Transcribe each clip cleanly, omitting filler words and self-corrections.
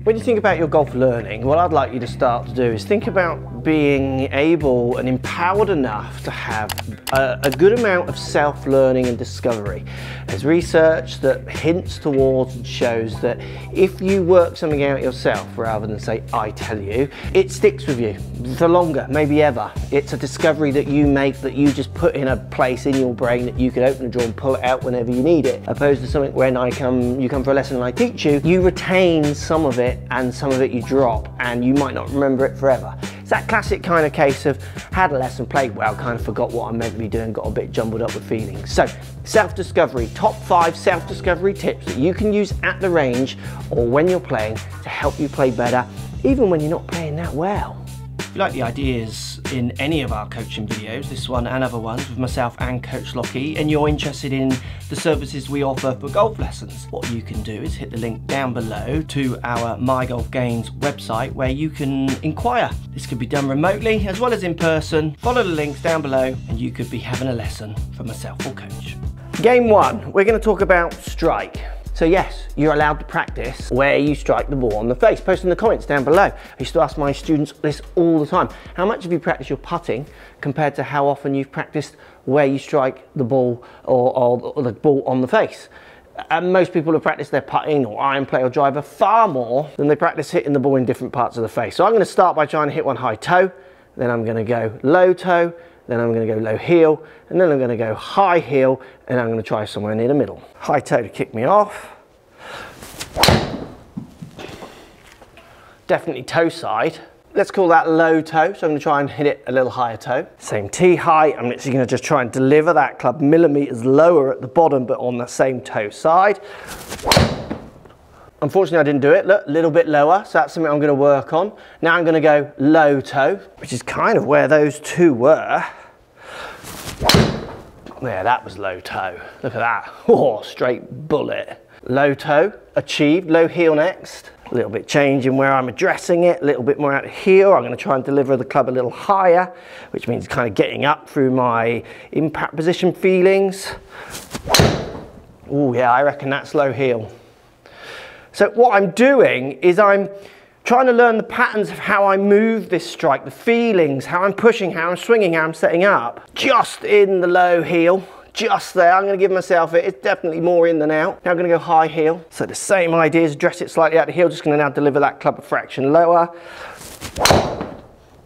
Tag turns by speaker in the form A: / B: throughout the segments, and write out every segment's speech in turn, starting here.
A: When you think about your golf learning, what I'd like you to start to do is think about being able and empowered enough to have a good amount of self-learning and discovery. There's research that hints towards and shows that if you work something out yourself rather than say, I tell you, it sticks with you for longer, maybe ever. It's a discovery that you make that you just put in a place in your brain that you can open a drawer and pull it out whenever you need it, opposed to something when you come for a lesson and I teach you, you retain some of it and some of it you drop and you might not remember it forever. It's that classic kind of case of had a lesson, played well, kind of forgot what I'm meant to be doing, got a bit jumbled up with feelings. So self-discovery, top 5 self-discovery tips that you can use at the range or when you're playing to help you play better, even when you're not playing that well. If you like the ideas in any of our coaching videos, this one and other ones with myself and Coach Lockie, and you're interested in the services we offer for golf lessons, what you can do is hit the link down below to our My Golf Gains website where you can inquire. This could be done remotely as well as in person. Follow the links down below and you could be having a lesson from myself or Coach. Game 1, we're going to talk about strike. So yes, you're allowed to practice where you strike the ball on the face. Post in the comments down below. I used to ask my students this all the time. How much have you practiced your putting compared to how often you've practiced where you strike the ball or the ball on the face? And most people have practiced their putting or iron play or driver far more than they practice hitting the ball in different parts of the face. So I'm going to start by trying to hit one high toe, then I'm going to go low toe, then I'm going to go low heel, and then I'm going to go high heel, and I'm going to try somewhere near the middle. High toe to kick me off. Definitely toe side. Let's call that low toe, so I'm going to try and hit it a little higher toe. Same tee height, I'm literally going to just try and deliver that club millimeters lower at the bottom, but on the same toe side. Unfortunately, I didn't do it. Look, a little bit lower, so that's something I'm going to work on. Now I'm going to go low toe, which is kind of where those two were. Yeah, that was low toe. Look at that. Oh, straight bullet. Low toe, achieved. Low heel next. A little bit change in where I'm addressing it, a little bit more out of heel. I'm going to try and deliver the club a little higher, which means kind of getting up through my impact position feelings. Oh yeah, I reckon that's low heel. So what I'm doing is I'm trying to learn the patterns of how I move this strike, the feelings, how I'm pushing, how I'm swinging, how I'm setting up. Just in the low heel, just there. I'm going to give myself it. It's definitely more in than out. Now I'm going to go high heel. So the same ideas, dress it slightly out the heel, just going to now deliver that club a fraction lower.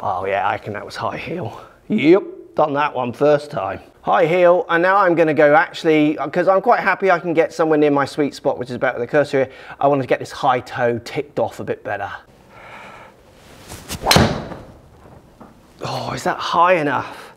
A: Oh yeah, I reckon that was high heel. Yep, done that one first time. High heel, and now I'm going to go actually, because I'm quite happy I can get somewhere near my sweet spot, which is about the cursor here. I want to get this high toe ticked off a bit better. Oh, is that high enough?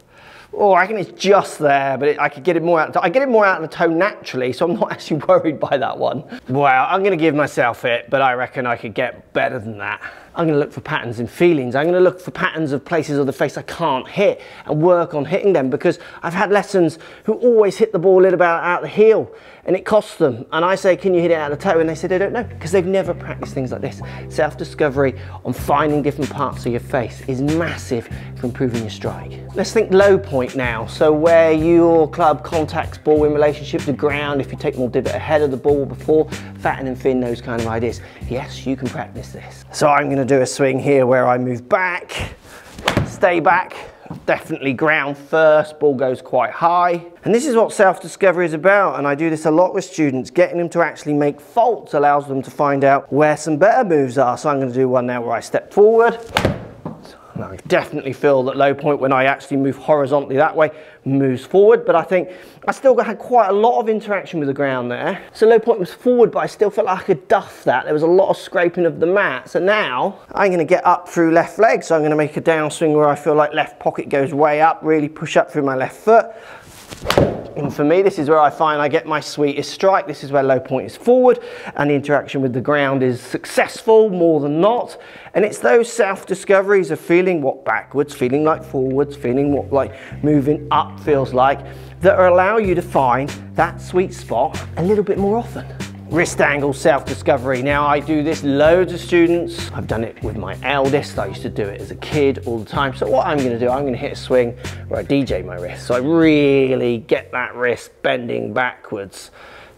A: Oh, I reckon it's just there, but I could get it more out. I get it more out of the toe naturally, so I'm not actually worried by that one. Well, I'm going to give myself it, but I reckon I could get better than that. I'm going to look for patterns in feelings. I'm going to look for patterns of places of the face I can't hit and work on hitting them, because I've had lessons who always hit the ball a little bit out the heel and it costs them. And I say, can you hit it out of the toe? And they say they don't know, because they've never practiced things like this. Self-discovery on finding different parts of your face is massive for improving your strike. Let's think low point now. So where your club contacts ball in relationship to ground, if you take more divot ahead of the ball before, fatten and thin, those kind of ideas. Yes, you can practice this. So I'm going to do a swing here where I move back, stay back, definitely ground first, ball goes quite high. And this is what self-discovery is about, and I do this a lot with students. Getting them to actually make faults allows them to find out where some better moves are. So I'm going to do one now where I step forward. And I definitely feel that low point when I actually move horizontally that way moves forward, but I think I still had quite a lot of interaction with the ground there. So low point was forward, but I still felt like I could duff that. There was a lot of scraping of the mat. So now I'm going to get up through left leg. So I'm going to make a downswing where I feel like left pocket goes way up, really push up through my left foot. And for me, this is where I find I get my sweetest strike. This is where low point is forward and the interaction with the ground is successful more than not. And it's those self-discoveries of feeling what backwards, feeling like forwards, feeling what like moving up feels like, that allow you to find that sweet spot a little bit more often. Wrist angle self-discovery. Now I do this loads of students. I've done it with my eldest. I used to do it as a kid all the time. So what I'm going to do, I'm going to hit a swing where I DJ my wrist. So I really get that wrist bending backwards.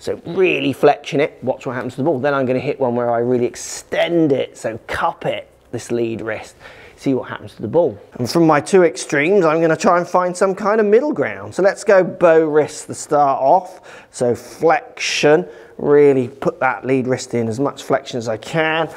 A: So really flexing it, watch what happens to the ball. Then I'm going to hit one where I really extend it, so cup it, this lead wrist. See what happens to the ball. And from my two extremes, I'm going to try and find some kind of middle ground. So let's go bow wrist to start off. So flexion, really put that lead wrist in as much flexion as I can.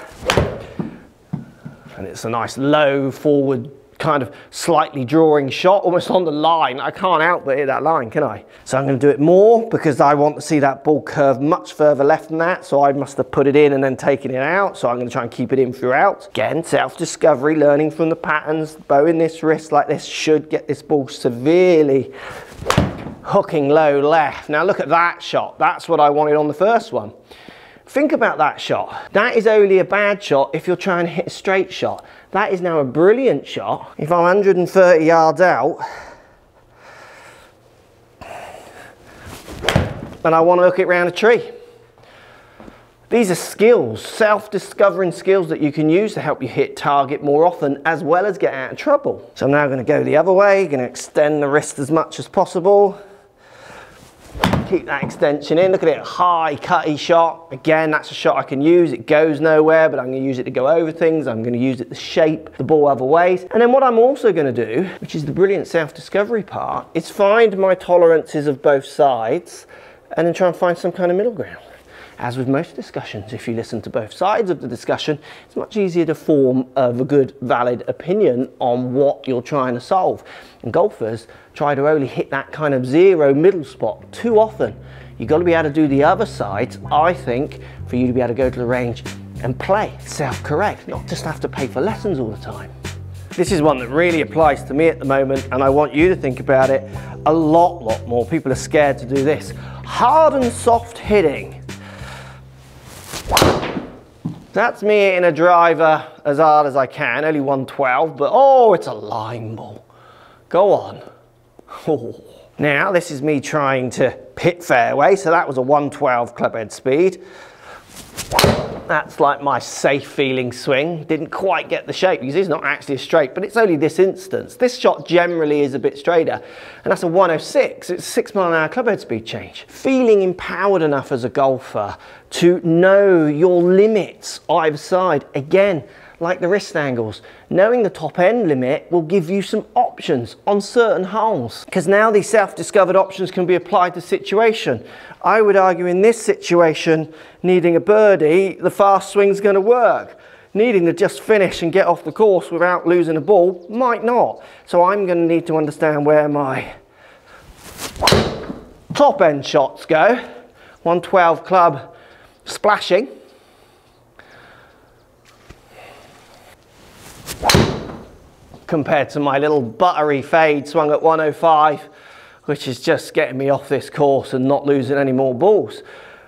A: And it's a nice low forward kind of slightly drawing shot, almost on the line. I can't help but hit that line, can I? So I'm going to do it more because I want to see that ball curve much further left than that, so I must have put it in and then taken it out, so I'm going to try and keep it in throughout. Again, self-discovery, learning from the patterns. Bowing this wrist like this should get this ball severely hooking low left. Now look at that shot. That's what I wanted on the first one. Think about that shot. That is only a bad shot if you're trying to hit a straight shot. That is now a brilliant shot if I'm 130 yards out and I want to hook it round a tree. These are skills, self-discovering skills that you can use to help you hit target more often as well as get out of trouble. So I'm now going to go the other way, going to extend the wrist as much as possible. Keep that extension in. Look at it, high cutty shot. Again, that's a shot I can use. It goes nowhere, but I'm going to use it to go over things. I'm going to use it to shape the ball other ways. And then what I'm also going to do, which is the brilliant self-discovery part, is find my tolerances of both sides and then try and find some kind of middle ground. As with most discussions, if you listen to both sides of the discussion, it's much easier to form a good, valid opinion on what you're trying to solve. And golfers try to only hit that kind of zero middle spot too often. You've got to be able to do the other sides, I think, for you to be able to go to the range and play self-correct, not just have to pay for lessons all the time. This is one that really applies to me at the moment, and I want you to think about it a lot more. People are scared to do this. Hard and soft hitting. That's me hitting a driver as hard as I can, only 112, but oh, it's a line ball. Go on. Oh. Now, this is me trying to hit fairway, so that was a 112 clubhead speed. That's like my safe feeling swing. Didn't quite get the shape because it's not actually a straight, but it's only this instance. This shot generally is a bit straighter, and that's a 106. It's a 6 mile an hour clubhead speed change. Feeling empowered enough as a golfer to know your limits either side. Again, like the wrist angles, knowing the top end limit will give you some options on certain holes, because now these self-discovered options can be applied to situation. I would argue in this situation, needing a birdie, the fast swing's going to work. Needing to just finish and get off the course without losing a ball might not. So I'm going to need to understand where my top end shots go. 112 club splashing. Compared to my little buttery fade swung at 105, which is just getting me off this course and not losing any more balls.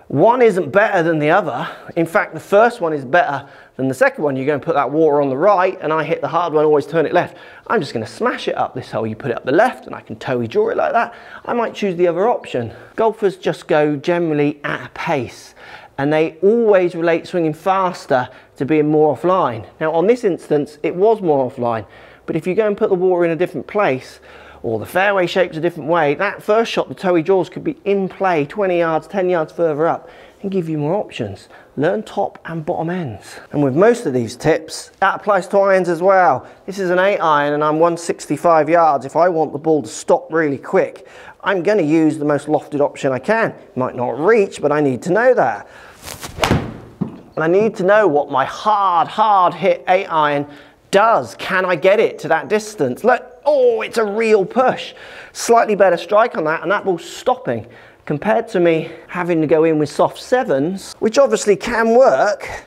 A: One isn't better than the other. In fact, the first one is better than the second one. You're going to put that water on the right, and I hit the hard one, always turn it left. I'm just going to smash it up this hole. You put it up the left, and I can toe draw it like that. I might choose the other option. Golfers just go generally at a pace, and they always relate swinging faster to being more offline. Now, on this instance, it was more offline. But if you go and put the water in a different place, or the fairway shape's a different way, that first shot, the toey draws, could be in play 20 yards, 10 yards further up and give you more options. Learn top and bottom ends. And with most of these tips, that applies to irons as well. This is an 8 iron and I'm 165 yards. If I want the ball to stop really quick, I'm going to use the most lofted option I can. Might not reach, but I need to know that. And I need to know what my hard hit 8 iron does. Can I get it to that distance? Look, oh, it's a real push. Slightly better strike on that, and that ball's stopping. Compared to me having to go in with soft 7s, which obviously can work.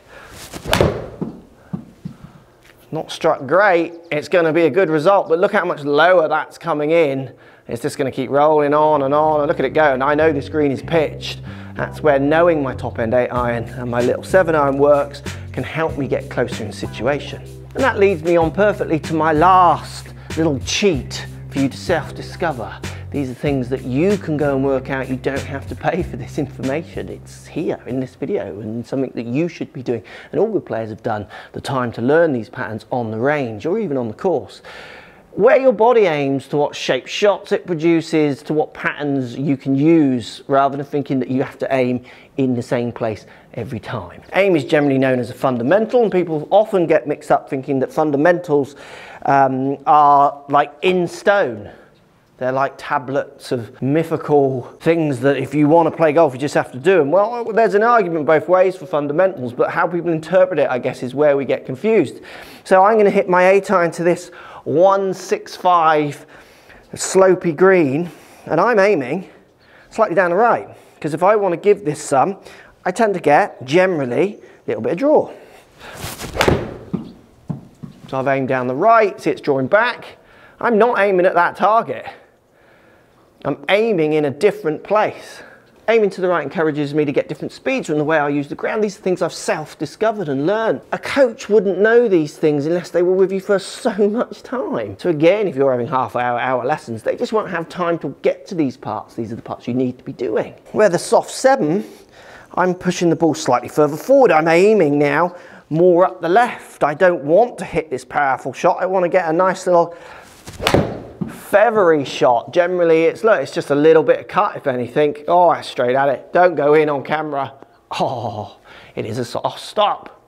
A: Not struck great. It's going to be a good result, but look how much lower that's coming in. It's just going to keep rolling on, and look at it go. And I know this green is pitched. That's where knowing my top end 8 iron and my little 7 iron works can help me get closer in situation. And that leads me on perfectly to my last little cheat for you to self-discover. These are things that you can go and work out. You don't have to pay for this information. It's here in this video and something that you should be doing. And all good players have done the time to learn these patterns on the range or even on the course. Where your body aims, to what shape shots it produces, to what patterns you can use, rather than thinking that you have to aim in the same place every time. Aim is generally known as a fundamental, and people often get mixed up thinking that fundamentals are like in stone. They're like tablets of mythical things that if you want to play golf, you just have to do them. Well, there's an argument both ways for fundamentals, but how people interpret it, I guess, is where we get confused. So I'm going to hit my 8-iron to this 165 slopey green, and I'm aiming slightly down the right, because if I want to give this some, I tend to get, generally, a little bit of draw. So I've aimed down the right, see it's drawing back. I'm not aiming at that target. I'm aiming in a different place. Aiming to the right encourages me to get different speeds from the way I use the ground. These are things I've self-discovered and learned. A coach wouldn't know these things unless they were with you for so much time. So again, if you're having half-hour lessons, they just won't have time to get to these parts. These are the parts you need to be doing. Where the soft 7, I'm pushing the ball slightly further forward. I'm aiming now more up the left. I don't want to hit this powerful shot. I want to get a nice little feathery shot. Generally it's just a little bit of cut, if anything. Oh, straight at it. Don't go in on camera. Oh, it is a soft stop.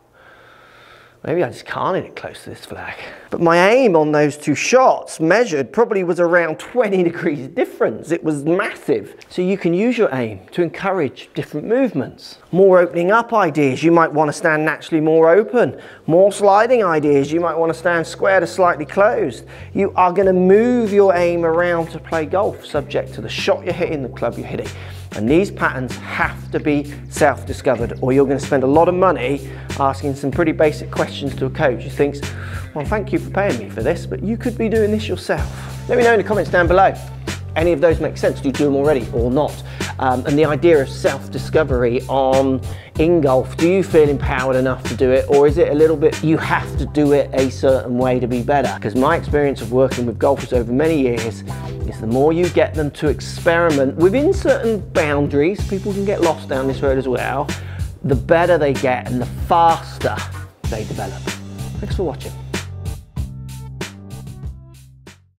A: Maybe I just can't hit it close to this flag. But my aim on those 2 shots measured probably was around 20 degrees difference. It was massive. So you can use your aim to encourage different movements. More opening up ideas, you might want to stand naturally more open. More sliding ideas, you might want to stand square to slightly closed. You are going to move your aim around to play golf, subject to the shot you're hitting, the club you're hitting. And these patterns have to be self-discovered, or you're going to spend a lot of money asking some pretty basic questions to a coach who thinks, well, thank you for paying me for this, but you could be doing this yourself. Let me know in the comments down below. Any of those make sense? Do you do them already or not? And the idea of self-discovery in golf, do you feel empowered enough to do it, or is it a little bit you have to do it a certain way to be better? Because my experience of working with golfers over many years is the more you get them to experiment within certain boundaries, people can get lost down this road as well, the better they get and the faster they develop. Thanks for watching.